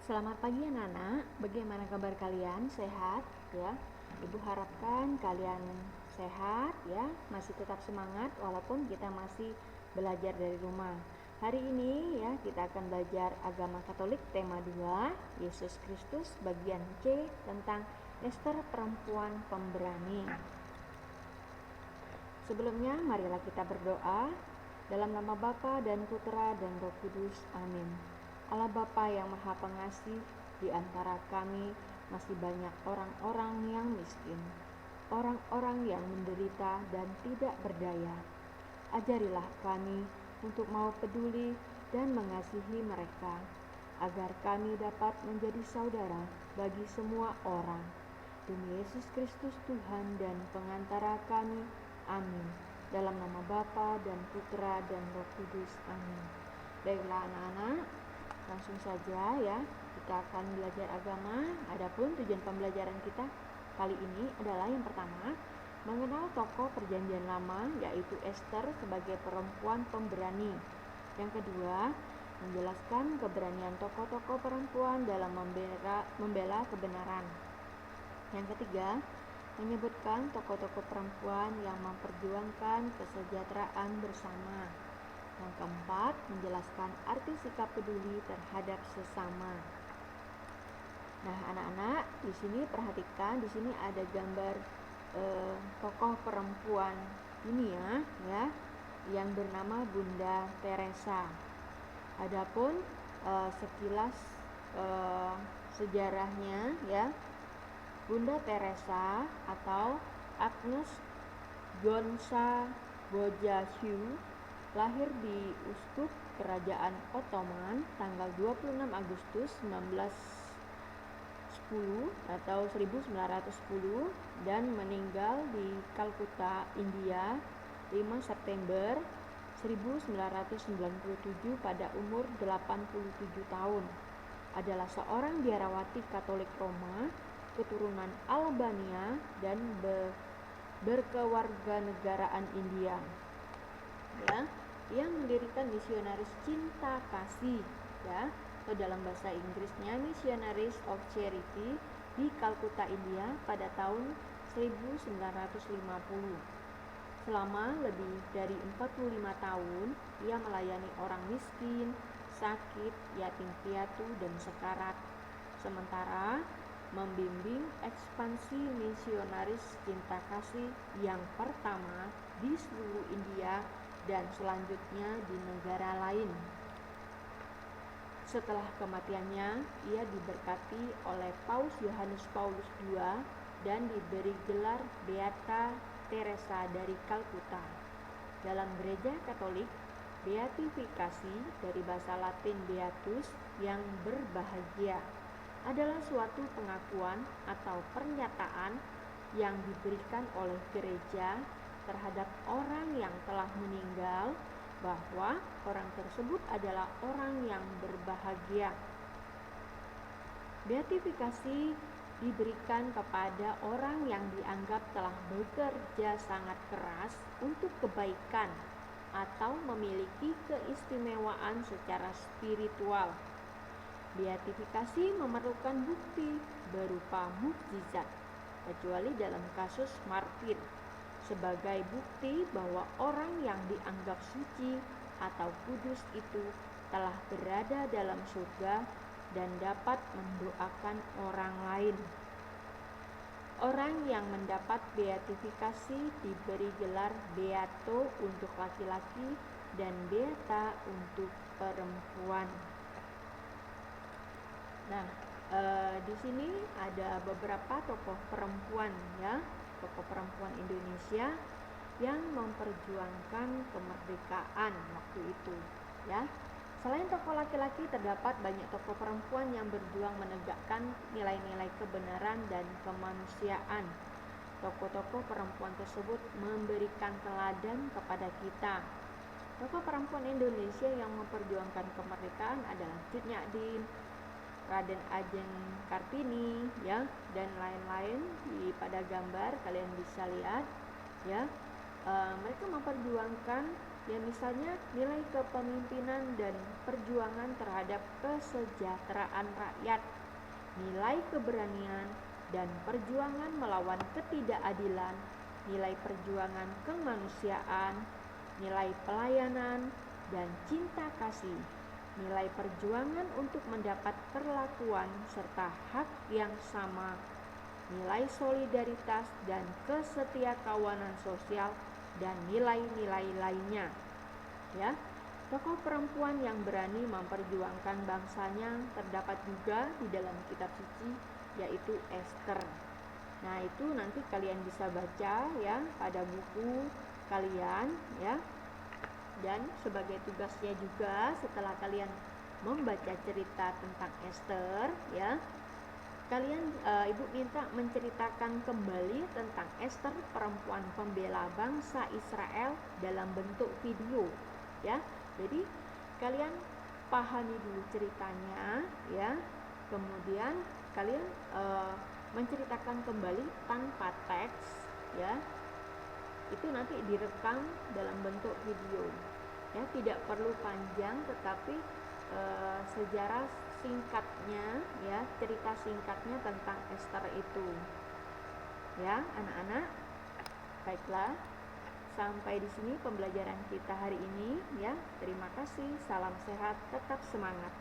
Selamat pagi anak-anak, bagaimana kabar kalian? Sehat ya? Ibu harapkan kalian sehat ya, masih tetap semangat walaupun kita masih belajar dari rumah. Hari ini ya kita akan belajar agama Katolik tema 2, Yesus Kristus bagian C tentang Ester perempuan pemberani. Sebelumnya marilah kita berdoa. Dalam nama Bapa dan Putra dan Roh Kudus, amin. Allah Bapa yang Maha Pengasih, di antara kami masih banyak orang-orang yang miskin, orang-orang yang menderita dan tidak berdaya. Ajarilah kami untuk mau peduli dan mengasihi mereka, agar kami dapat menjadi saudara bagi semua orang. Demi Yesus Kristus Tuhan dan pengantara kami, amin. Dalam nama Bapa dan Putra dan Roh Kudus, amin. Baiklah anak-anak, langsung saja ya, kita akan belajar agama. Adapun tujuan pembelajaran kita kali ini adalah yang pertama, mengenal tokoh perjanjian lama yaitu Ester sebagai perempuan pemberani. Yang kedua, menjelaskan keberanian tokoh-tokoh perempuan dalam membela kebenaran. Yang ketiga, menyebutkan tokoh-tokoh perempuan yang memperjuangkan kesejahteraan bersama. Yang keempat, menjelaskan arti sikap peduli terhadap sesama. Nah, anak-anak, di sini perhatikan, di sini ada gambar tokoh perempuan ini ya, yang bernama Bunda Teresa. Adapun sekilas sejarahnya ya, Bunda Teresa atau Agnes Gonza Bojasiu lahir di Uskup Kerajaan Ottoman tanggal 26 Agustus 1910 atau 1910 dan meninggal di Kalkuta, India 5 September 1997 pada umur 87 tahun. Adalah seorang biarawati Katolik Roma keturunan Albania dan berkewarganegaraan India ya, yang mendirikan misionaris cinta kasih ya, atau dalam bahasa Inggrisnya Missionaries of Charity di Kalkuta, India pada tahun 1950. Selama lebih dari 45 tahun ia melayani orang miskin, sakit, yatim piatu dan sekarat, sementara membimbing ekspansi misionaris cinta kasih yang pertama di seluruh India dan selanjutnya di negara lain. Setelah kematiannya, ia diberkati oleh Paus Yohanes Paulus II dan diberi gelar Beata Teresa dari Kalkuta. Dalam gereja Katolik, beatifikasi dari bahasa Latin beatus yang berbahagia adalah suatu pengakuan atau pernyataan yang diberikan oleh gereja terhadap orang yang telah meninggal bahwa orang tersebut adalah orang yang berbahagia. Beatifikasi diberikan kepada orang yang dianggap telah bekerja sangat keras untuk kebaikan atau memiliki keistimewaan secara spiritual. Beatifikasi memerlukan bukti berupa mukjizat, kecuali dalam kasus martir, sebagai bukti bahwa orang yang dianggap suci atau kudus itu telah berada dalam surga dan dapat mendoakan orang lain. Orang yang mendapat beatifikasi diberi gelar beato untuk laki-laki dan beata untuk perempuan. Nah, di sini ada beberapa tokoh perempuan ya, tokoh perempuan Indonesia yang memperjuangkan kemerdekaan waktu itu ya. Selain tokoh laki-laki, terdapat banyak tokoh perempuan yang berjuang menegakkan nilai-nilai kebenaran dan kemanusiaan. Tokoh-tokoh perempuan tersebut memberikan teladan kepada kita. Tokoh perempuan Indonesia yang memperjuangkan kemerdekaan adalah Cut Nyak-Dien, Raden Ajeng Kartini ya, dan lain-lain. Pada gambar kalian bisa lihat ya, mereka memperjuangkan Ya, misalnya nilai kepemimpinan dan perjuangan terhadap kesejahteraan rakyat, nilai keberanian dan perjuangan melawan ketidakadilan, nilai perjuangan kemanusiaan, nilai pelayanan dan cinta kasih, nilai perjuangan untuk mendapat perlakuan serta hak yang sama, nilai solidaritas dan kesetiakawanan sosial, dan nilai-nilai lainnya. Ya, tokoh perempuan yang berani memperjuangkan bangsanya terdapat juga di dalam kitab suci, yaitu Ester. Nah, itu nanti kalian bisa baca ya pada buku kalian ya. Dan sebagai tugasnya juga, setelah kalian membaca cerita tentang Ester ya, kalian ibu minta menceritakan kembali tentang Ester, perempuan pembela bangsa Israel, dalam bentuk video ya. Jadi kalian pahami dulu ceritanya ya, kemudian kalian menceritakan kembali tanpa teks ya. Itu nanti direkam dalam bentuk video ya, tidak perlu panjang, tetapi sejarah singkatnya ya, cerita singkatnya tentang Ester itu ya anak-anak. Baiklah, sampai di sini pembelajaran kita hari ini ya. Terima kasih, salam sehat, tetap semangat.